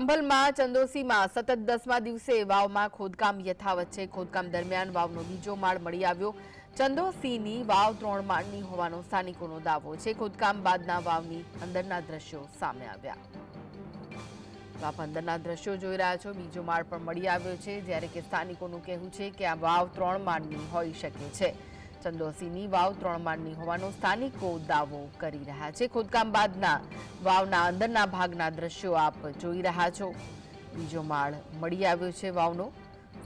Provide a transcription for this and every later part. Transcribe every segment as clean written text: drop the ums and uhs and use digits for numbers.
સંભલમાં ચંદોસીમાં સતત 10મા દિવસે વાવમાં ખોદકામ યથાવત છે। ખોદકામ દરમિયાન વાવનો બીજો માળ મળી આવ્યો। ચંદોસીની વાવ 3 માળની હોવાનો સ્થાનિકોનો દાવો છે। ખોદકામ બાદના વાવની અંદરના દ્રશ્યો સામે આવ્યા। આપ અંદરના દ્રશ્યો જોઈ રહ્યા છો। બીજો માળ પણ મળી આવ્યો છે, જ્યારે કે સ્થાનિકોનું કહેવું છે કે આ વાવ 3 માળની હોઈ શકે છે। ચંદોસીની વાવ 3 માળની હોવાનો સ્થાનિકો દાવો કરી રહ્યા છે। ખોદકામ બાદના વાવના અંદરના ભાગના દ્રશ્યો આપ જોઈ રહ્યા છો। બીજો માળ મળી આવ્યો છે વાવનો।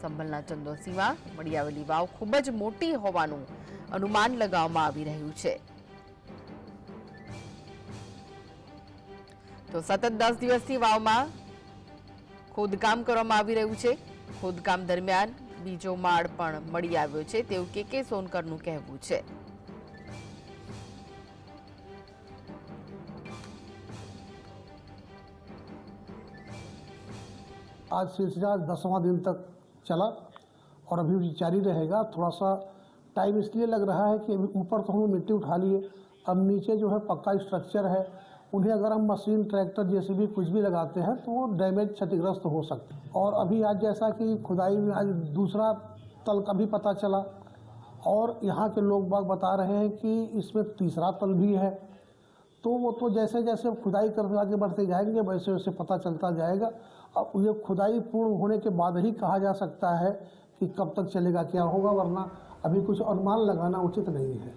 સંભલના ચંદોસીમાં મળી આવેલી વાવ ખૂબ જ મોટી હોવાનું અનુમાન લગાવવામાં આવી રહ્યું છે। તો સતત 10 દિવસથી વાવમાં ખોદકામ કરવામાં આવી રહ્યું છે। ખોદકામ દરમિયાન બીજો માળ પણ મળી આવ્યો છે તેવું કે સોનકરનું કહેવું છે। आज सिलसिला 10वां दिन तक चला और अभी भी जारी रहेगा। थोड़ा सा टाइम इसलिए लग रहा है कि ऊपर तो हम मिट्टी उठा लिए, अब नीचे जो है पक्का स्ट्रक्चर है, उन्हें अगर हम मशीन, ट्रैक्टर, जेसीबी कुछ भी लगाते हैं तो वो डैमेज, क्षतिग्रस्त हो सकते हैं। और अभी आज जैसा कि खुदाई में आज दूसरा तल का भी पता चला और यहाँ के लोग बाग बता रहे हैं कि इसमें तीसरा तल भी है। तो वो तो जैसे जैसे खुदाई करते आगे बढ़ते जाएंगे वैसे वैसे पता चलता जाएगा। अब ये खुदाई पूर्ण होने के बाद ही कहा जा सकता है कि कब तक चलेगा, क्या होगा, वरना अभी कुछ अनुमान लगाना उचित नहीं है।